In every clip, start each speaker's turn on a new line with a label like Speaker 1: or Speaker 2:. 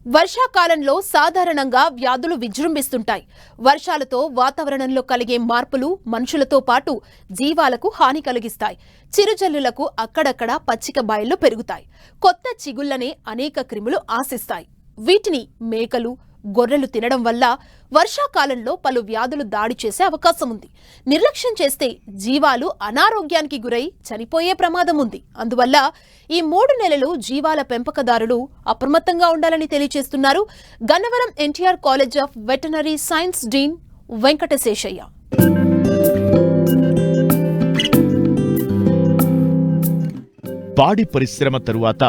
Speaker 1: వర్షాకాలంలో సాధారణంగా వ్యాధులు విజృంభిస్తుంటాయి. వర్షాలతో వాతావరణంలో కలిగే మార్పులు మనుషులతో పాటు జీవాలకు హాని కలిగిస్తాయి. చిరుజల్లులకు అక్కడక్కడ పచ్చిక బయళ్లు పెరుగుతాయి. కొత్త చిగుళ్లనే అనేక క్రిములు ఆశిస్తాయి. వీటిని మేకలు, గొర్రెలు తినడం వల్ల వర్షాకాలంలో పలు వ్యాధులు దాడి చేసే అవకాశం ఉంది. నిర్లక్ష్యం చేస్తే జీవాలు అనారోగ్యానికి గురై చనిపోయే ప్రమాదం ఉంది. అందువల్ల ఈ 3 నెలలు జీవాల పెంపకదారులు అప్రమత్తంగా ఉండాలని తెలియజేస్తున్నారు Gannavaram NTR college of veterinary science dean Venkataseshaiah.
Speaker 2: పాడి పరిశ్రమ తరువాత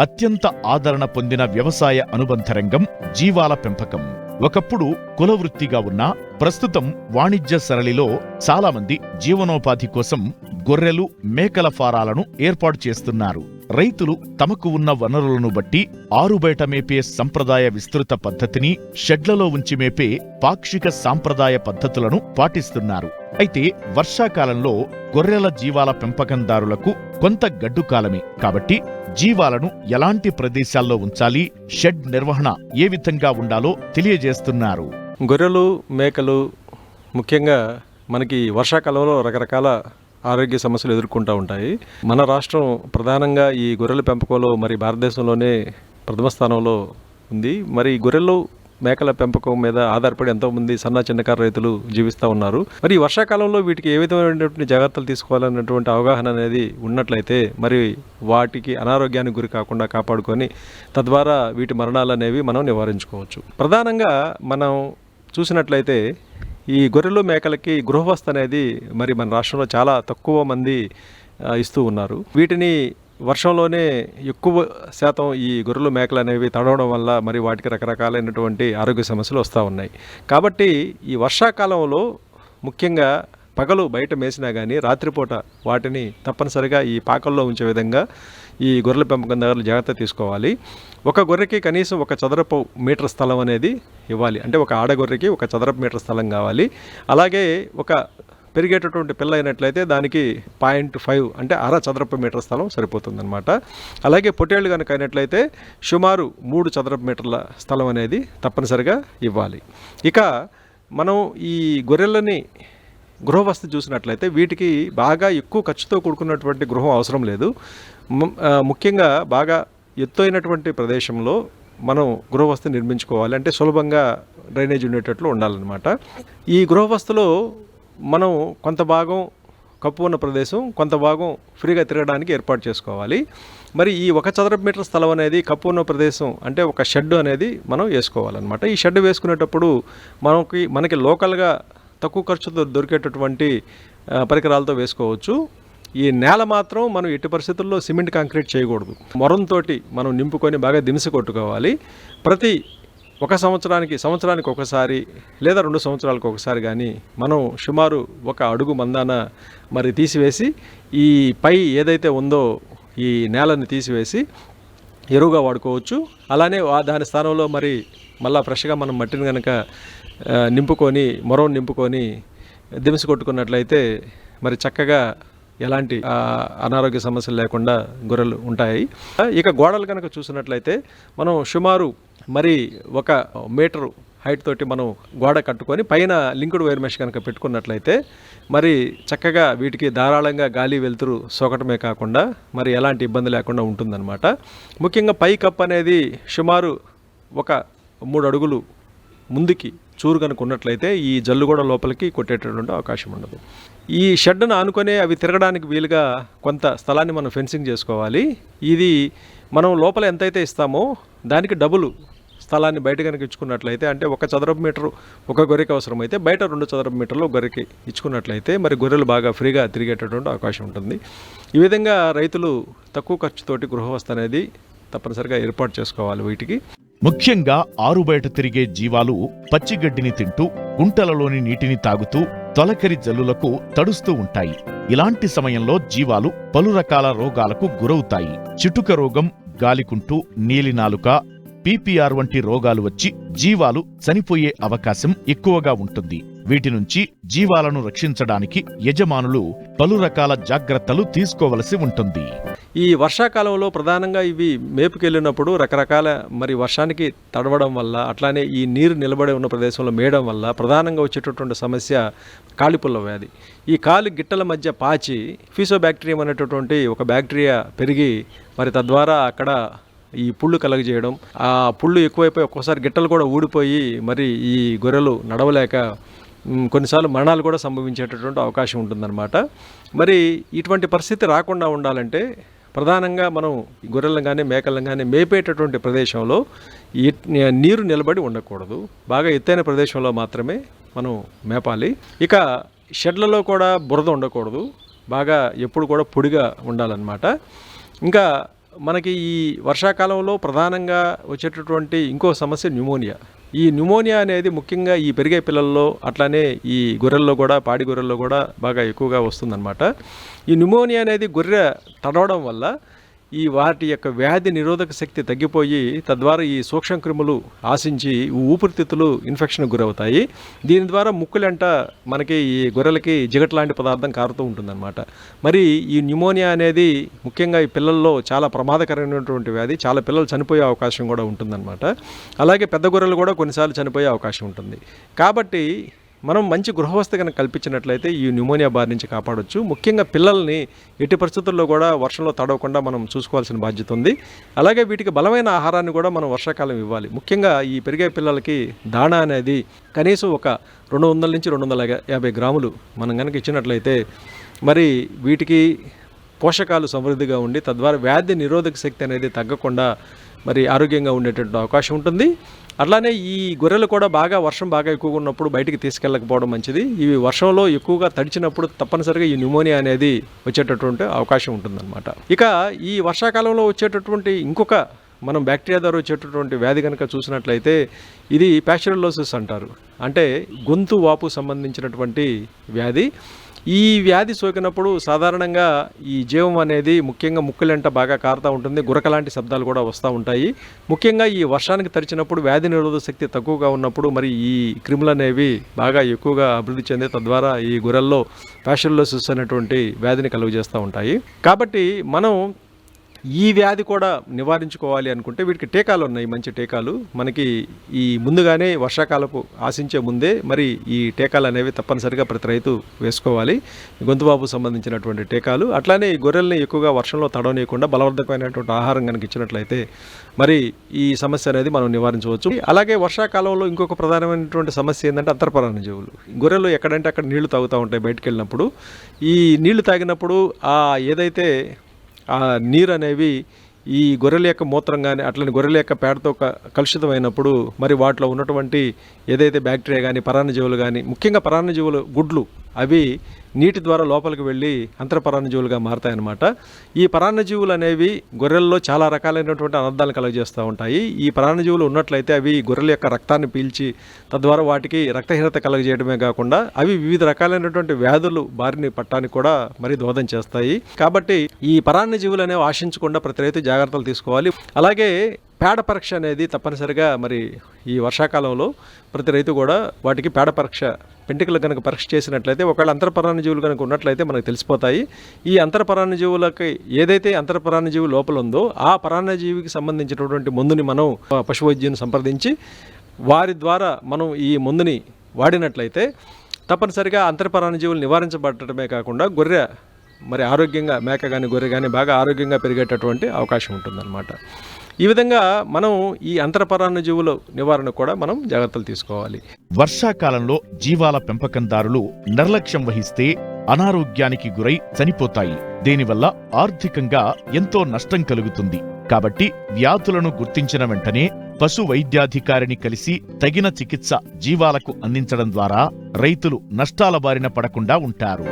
Speaker 2: అత్యంత ఆదరణ పొందిన వ్యవసాయ అనుబంధ రంగం జీవాల పెంపకం. ఒకప్పుడు కులవృత్తిగా ఉన్నా ప్రస్తుతం వాణిజ్య సరళిలో చాలామంది జీవనోపాధి కోసం గొర్రెలు, మేకల ఫారాలను ఏర్పాటు చేస్తున్నారు. రైతులు తమకు ఉన్న వనరులను బట్టి ఆరుబయట మేపే సంప్రదాయ విస్తృత పద్ధతిని, షెడ్లలో ఉంచి మేపే పాక్షిక సాంప్రదాయ పద్ధతులను పాటిస్తున్నారు. అయితే వర్షాకాలంలో గొర్రెల జీవాల పెంపకందారులకు కొంత గడ్డు కాలమే కాబట్టి జీవాలను ఎలాంటి ప్రదేశాల్లో ఉంచాలి, షెడ్ నిర్వహణ ఏ విధంగా ఉండాలో తెలియజేస్తున్నారు.
Speaker 3: గొర్రెలు, మేకలు ముఖ్యంగా మనకి వర్షాకాలంలో రకరకాల ఆరోగ్య సమస్యలు ఎదుర్కొంటూ ఉంటాయి. మన రాష్ట్రం ప్రధానంగా ఈ గొర్రెల పెంపకంలో మరి భారతదేశంలోనే ప్రథమ స్థానంలో ఉంది. మరి గొర్రెలు, మేకల పెంపకం మీద ఆధారపడి ఎంతోమంది సన్న చిన్నకారు రైతులు జీవిస్తూ ఉన్నారు. మరి ఈ వర్షాకాలంలో వీటికి ఏ విధమైనటువంటి జాగ్రత్తలు తీసుకోవాలన్నటువంటి అవగాహన అనేది ఉన్నట్లయితే మరి వాటికి అనారోగ్యానికి గురి కాకుండా కాపాడుకొని తద్వారా వీటి మరణాలు అనేవి మనం నివారించుకోవచ్చు. ప్రధానంగా మనం చూసినట్లయితే ఈ గొర్రెలు, మేకలకి గృహవస్థ అనేది మరి మన రాష్ట్రంలో చాలా తక్కువ మంది ఇస్తూ ఉన్నారు. వీటిని వర్షంలోనే ఎక్కువ శాతం ఈ గొర్రెలు, మేకలు అనేవి తడవడం వల్ల మరి వాటికి రకరకాలైనటువంటి ఆరోగ్య సమస్యలు వస్తూ ఉన్నాయి. కాబట్టి ఈ వర్షాకాలంలో ముఖ్యంగా పగలు బయట మేసినా కానీ రాత్రిపూట వాటిని తప్పనిసరిగా ఈ పాకల్లో ఉంచే విధంగా ఈ గొర్రెల పెంపకందారులు జాగ్రత్త తీసుకోవాలి. ఒక గొర్రెకి కనీసం 1 చదరపు మీటర్ స్థలం అనేది ఇవ్వాలి. అంటే ఒక ఆడగొర్రెకి 1 చదరపు మీటర్ స్థలం కావాలి. అలాగే ఒక పెరిగేటటువంటి పిల్ల అయినట్లయితే దానికి 0.5 అంటే 1/2 చదరపు మీటర్ స్థలం సరిపోతుందన్నమాట. అలాగే పొట్టేళ్ళు కనుక అయినట్లయితే సుమారు 3 చదరపు మీటర్ల స్థలం అనేది తప్పనిసరిగా ఇవ్వాలి. ఇక మనం ఈ గొర్రెలని గృహవస్థ చూసినట్లయితే వీటికి బాగా ఎక్కువ ఖర్చుతో కూడుకున్నటువంటి గృహం అవసరం లేదు. ముఖ్యంగా బాగా ఎత్తైనటువంటి ప్రదేశంలో మనం గృహవస్థ నిర్మించుకోవాలి. అంటే సులభంగా డ్రైనేజ్ ఉండేటట్లు ఉండాలన్నమాట. ఈ గృహవస్థలో మనం కొంత భాగం కప్పు ఉన్న ప్రదేశం, కొంత భాగం ఫ్రీగా తిరగడానికి ఏర్పాటు చేసుకోవాలి. మరి ఈ 1 చదరపు మీటర్ స్థలం అనేది కప్పు ఉన్న ప్రదేశం అంటే ఒక షెడ్ అనేది మనం వేసుకోవాలన్నమాట. ఈ షెడ్ వేసుకునేటప్పుడు మనకి లోకల్గా తక్కువ ఖర్చుతో దొరికేటటువంటి పరికరాలతో వేసుకోవచ్చు. ఈ నేల మాత్రం మనం ఎట్టి పరిస్థితుల్లో సిమెంట్ కాంక్రీట్ చేయకూడదు. మొరంతో మనం నింపుకొని బాగా దిమిసి కొట్టుకోవాలి. ప్రతి 1 సంవత్సరానికి ఒకసారి లేదా 2 సంవత్సరాలకు ఒకసారి కానీ మనం సుమారు 1 అడుగు మందాన మరి తీసివేసి ఈ పై ఏదైతే ఉందో ఈ నేలని తీసివేసి ఎరువుగా వాడుకోవచ్చు. అలానే దాని స్థానంలో మరి మళ్ళీ ఫ్రెష్గా మనం మట్టిని కనుక మొరం నింపుకొని దిమిసి కొట్టుకున్నట్లయితే మరి చక్కగా ఎలాంటి అనారోగ్య సమస్యలు లేకుండా గొర్రెలు ఉంటాయి. ఇక గోడలు కనుక చూసినట్లయితే మనం సుమారు మరి 1 మీటరు హైట్ తోటి మనం గోడ కట్టుకొని పైన లింక్డ్ వైర్ మెష్ కనుక పెట్టుకున్నట్లయితే మరి చక్కగా వీటికి ధారాళంగా గాలి వెలుతురు సోకటమే కాకుండా మరి ఎలాంటి ఇబ్బంది లేకుండా ఉంటుందన్నమాట. ముఖ్యంగా పై కప్ అనేది సుమారు 3 అడుగులు ముందుకి చూరు కనుక ఉన్నట్లయితే ఈ జల్లు కూడా లోపలికి కొట్టేటటువంటి అవకాశం ఉండదు. ఈ షెడ్ను ఆనుకొనే అవి తిరగడానికి వీలుగా కొంత స్థలాన్ని మనం ఫెన్సింగ్ చేసుకోవాలి. ఇది మనం లోపల ఎంతైతే ఇస్తామో దానికి డబుల్ స్థలాన్ని బయట కనుక ఇచ్చుకున్నట్లయితే అంటే 1 చదరపు మీటరు ఒక గొర్రెకి అవసరమైతే బయట 2 చదరపు మీటర్లు గొర్రెకి ఇచ్చుకున్నట్లయితే మరి గొర్రెలు బాగా ఫ్రీగా తిరిగేటటువంటి అవకాశం ఉంటుంది. ఈ విధంగా రైతులు తక్కువ ఖర్చుతోటి గృహవస్థ అనేది తప్పనిసరిగా ఏర్పాటు చేసుకోవాలి. వీటికి
Speaker 2: ముఖ్యంగా ఆరుబయట తిరిగే జీవాలు పచ్చిగడ్డిని తింటూ, గుంటలలోని నీటిని తాగుతూ తొలకరి జల్లులకు తడుస్తూ ఉంటాయి. ఇలాంటి సమయంలో జీవాలు పలు రకాల రోగాలకు గురవుతాయి. చిటుక రోగం, గాలికుంటు, నీలినాలుక, పీపీఆర్ వంటి రోగాలు వచ్చి జీవాలు చనిపోయే అవకాశం ఎక్కువగా ఉంటుంది. వీటి నుంచి జీవాలను రక్షించడానికి యజమానులు పలు రకాల జాగ్రత్తలు తీసుకోవలసి ఉంటుంది.
Speaker 3: ఈ వర్షాకాలంలో ప్రధానంగా ఇవి మేపుకెళ్ళినప్పుడు రకరకాల మరి వర్షానికి తడవడం వల్ల, అట్లానే ఈ నీరు నిలబడి ఉన్న ప్రదేశంలో మేయడం వల్ల ప్రధానంగా వచ్చేటటువంటి సమస్య కాలిపుల్ల వ్యాధి. ఈ కాలి గిట్టల మధ్య పాచి ఫీసోబ్యాక్టీరియం అనేటటువంటి ఒక బ్యాక్టీరియా పెరిగి మరి తద్వారా అక్కడ ఈ పుళ్ళు కలగజేయడం, ఆ పుళ్ళు ఎక్కువైపోయి ఒక్కోసారి గిట్టలు కూడా ఊడిపోయి మరి ఈ గొర్రెలు నడవలేక కొన్నిసార్లు మరణాలు కూడా సంభవించేటటువంటి అవకాశం ఉంటుందన్నమాట. మరి ఇటువంటి పరిస్థితి రాకుండా ఉండాలంటే ప్రధానంగా మనం గొర్రెలను కానీ మేకలను కానీ మేపేటటువంటి ప్రదేశంలో నీరు నిలబడి ఉండకూడదు. బాగా ఎత్తైన ప్రదేశంలో మాత్రమే మనం మేపాలి. ఇక షెడ్లలో కూడా బురద ఉండకూడదు, బాగా ఎప్పుడు కూడా పొడిగా ఉండాలన్నమాట. ఇంకా మనకి ఈ వర్షాకాలంలో ప్రధానంగా వచ్చేటటువంటి ఇంకో సమస్య న్యూమోనియా. ఈ న్యూమోనియా అనేది ముఖ్యంగా ఈ పెరిగే పిల్లల్లో, అట్లానే ఈ గొర్రెల్లో కూడా, పాడి గొర్రెల్లో కూడా బాగా ఎక్కువగా వస్తుందన్నమాట. ఈ న్యూమోనియా అనేది గొర్రె తడవడం వల్ల ఈ వాటి యొక్క వ్యాధి నిరోధక శక్తి తగ్గిపోయి తద్వారా ఈ సూక్ష్మ క్రిములు ఆశించి ఊపిరితిత్తులు ఇన్ఫెక్షన్ గురవుతాయి. దీని ద్వారా ముక్కులంట మనకి ఈ గొర్రెలకి జిగట్ లాంటి పదార్థం కారుతూ ఉంటుందన్నమాట. మరి ఈ న్యూమోనియా అనేది ముఖ్యంగా ఈ పిల్లల్లో చాలా ప్రమాదకరమైనటువంటి వ్యాధి. చాలా పిల్లలు చనిపోయే అవకాశం కూడా ఉంటుందన్నమాట. అలాగే పెద్ద గొర్రెలు కూడా కొన్నిసార్లు చనిపోయే అవకాశం ఉంటుంది. కాబట్టి మనం మంచి గృహవస్థ కనుక కల్పించినట్లయితే ఈ న్యూమోనియా బారి నుంచి కాపాడొచ్చు. ముఖ్యంగా పిల్లల్ని ఎట్టి పరిస్థితుల్లో కూడా వర్షంలో తడవకుండా మనం చూసుకోవాల్సిన బాధ్యత ఉంది. అలాగే వీటికి బలమైన ఆహారాన్ని కూడా మనం వర్షాకాలం ఇవ్వాలి. ముఖ్యంగా ఈ పెరిగే పిల్లలకి దాణా అనేది కనీసం ఒక 200 నుంచి 250 గ్రాములు మనం కనుక ఇచ్చినట్లయితే మరి వీటికి పోషకాలు సమృద్ధిగా ఉండి తద్వారా వ్యాధి నిరోధక శక్తి అనేది తగ్గకుండా మరి ఆరోగ్యంగా ఉండేటటువంటి అవకాశం ఉంటుంది. అట్లానే ఈ గొర్రెలు కూడా వర్షం బాగా ఎక్కువగా ఉన్నప్పుడు బయటికి తీసుకెళ్ళకపోవడం మంచిది. ఇవి వర్షంలో ఎక్కువగా తడిచినప్పుడు తప్పనిసరిగా ఈ న్యూమోనియా అనేది వచ్చేటటువంటి అవకాశం ఉంటుందన్నమాట. ఇక ఈ వర్షాకాలంలో వచ్చేటటువంటి ఇంకొక మనం బ్యాక్టీరియా ద్వారా వచ్చేటటువంటి వ్యాధి కనుక చూసినట్లయితే ఇది ప్యాస్చురలోసిస్ అంటారు. అంటే గొంతు వాపు సంబంధించినటువంటి వ్యాధి. ఈ వ్యాధి సోకినప్పుడు సాధారణంగా ఈ జీవం అనేది ముఖ్యంగా ముక్కులంట బాగా కారుతూ ఉంటుంది, గురక లాంటి శబ్దాలు కూడా వస్తూ ఉంటాయి. ముఖ్యంగా ఈ వర్షానికి తడిచినప్పుడు వ్యాధి నిరోధక శక్తి తక్కువగా ఉన్నప్పుడు మరి ఈ క్రిములు అనేవి బాగా ఎక్కువగా అభివృద్ధి చెంది తద్వారా ఈ గొర్రెల్లో ప్యాస్చురలోసిస్ అనేటువంటి వ్యాధిని కలుగజేస్తూ ఉంటాయి. కాబట్టి మనం ఈ వ్యాధి కూడా నివారించుకోవాలి అనుకుంటే వీటికి టీకాలు ఉన్నాయి, మంచి టీకాలు మనకి ఈ ముందుగానే వర్షాకాలపు ఆశించే ముందే మరి ఈ టీకాలు అనేవి తప్పనిసరిగా ప్రతి రైతు వేసుకోవాలి. గొంతువాపు సంబంధించినటువంటి టీకాలు. అట్లానే ఈ గొర్రెల్ని ఎక్కువగా వర్షంలో తడవనీయకుండా బలవర్ధకమైనటువంటి ఆహారం కనుక ఇచ్చినట్లయితే మరి ఈ సమస్య అనేది మనం నివారించవచ్చు. అలాగే వర్షాకాలంలో ఇంకొక ప్రధానమైనటువంటి సమస్య ఏంటంటే అంతర్పరాన్న జీవులు. గొర్రెలు ఎక్కడంటే అక్కడ నీళ్లు తాగుతూ ఉంటాయి బయటకు వెళ్ళినప్పుడు. ఈ నీళ్లు తాగినప్పుడు ఏదైతే ఆ నీరు అనేవి ఈ గొర్రెల యొక్క మూత్రం కానీ అట్లని గొర్రెల యొక్క పేడతో కలుషితమైనప్పుడు మరి వాటిలో ఉన్నటువంటి ఏదైతే బ్యాక్టీరియా కానీ పరాన్నజీవులు కానీ, ముఖ్యంగా పరాన్నజీవులు గుడ్లు అవి నీటి ద్వారా లోపలికి వెళ్ళి అంతర్పరాన్నజీవులుగా మారతాయన్నమాట. ఈ పరాన్నజీవులు అనేవి గొర్రెల్లో చాలా రకాలైనటువంటి అనర్థాలను కలుగజేస్తూ ఉంటాయి. ఈ పరాన్నజీవులు ఉన్నట్లయితే అవి గొర్రెల యొక్క రక్తాన్ని పీల్చి తద్వారా వాటికి రక్తహీనత కలుగజేయడమే కాకుండా అవి వివిధ రకాలైనటువంటి వ్యాధులు బారిని పట్టడానికి కూడా మరి దోహదం చేస్తాయి. కాబట్టి ఈ పరాన్నజీవులు అనేవి ఆశించకుండా ప్రతి రైతు జాగ్రత్తలు తీసుకోవాలి. అలాగే పేడ పరీక్ష అనేది తప్పనిసరిగా మరి ఈ వర్షాకాలంలో ప్రతి రైతు కూడా వాటికి పేడ పరీక్ష పెంటికలు కనుక పరీక్ష చేసినట్లయితే ఒకవేళ అంతర్పరాన్నజీవులు కనుక ఉన్నట్లయితే మనకు తెలిసిపోతాయి. ఈ అంతర్పరాన్నజీవులకి ఏదైతే అంతర్పరాన్నజీవి లోపల ఉందో ఆ పరాన్నజీవికి సంబంధించినటువంటి మందుని మనం పశువైద్యుని సంప్రదించి వారి ద్వారా మనం ఈ మందుని వాడినట్లయితే తప్పనిసరిగా అంతర్పరాన్నజీవులు నివారించబడటమే కాకుండా గొర్రె మరి ఆరోగ్యంగా, మేక కానీ గొర్రె కానీ బాగా ఆరోగ్యంగా పెరిగేటటువంటి అవకాశం ఉంటుందన్నమాట. ఈ విధంగా మనం ఈ అంతర్పరాన్నజీవుల నివారణ కూడా మనం జాగ్రత్తలు తీసుకోవాలి.
Speaker 2: వర్షాకాలంలో జీవాల పెంపకందారులు నిర్లక్ష్యం వహిస్తే అనారోగ్యానికి గురై చనిపోతాయి. దీనివల్ల ఆర్థికంగా ఎంతో నష్టం కలుగుతుంది. కాబట్టి వ్యాధులను గుర్తించిన వెంటనే పశు వైద్యాధికారిని కలిసి తగిన చికిత్స జీవాలకు అందించడం ద్వారా రైతులు నష్టాల బారిన పడకుండా ఉంటారు.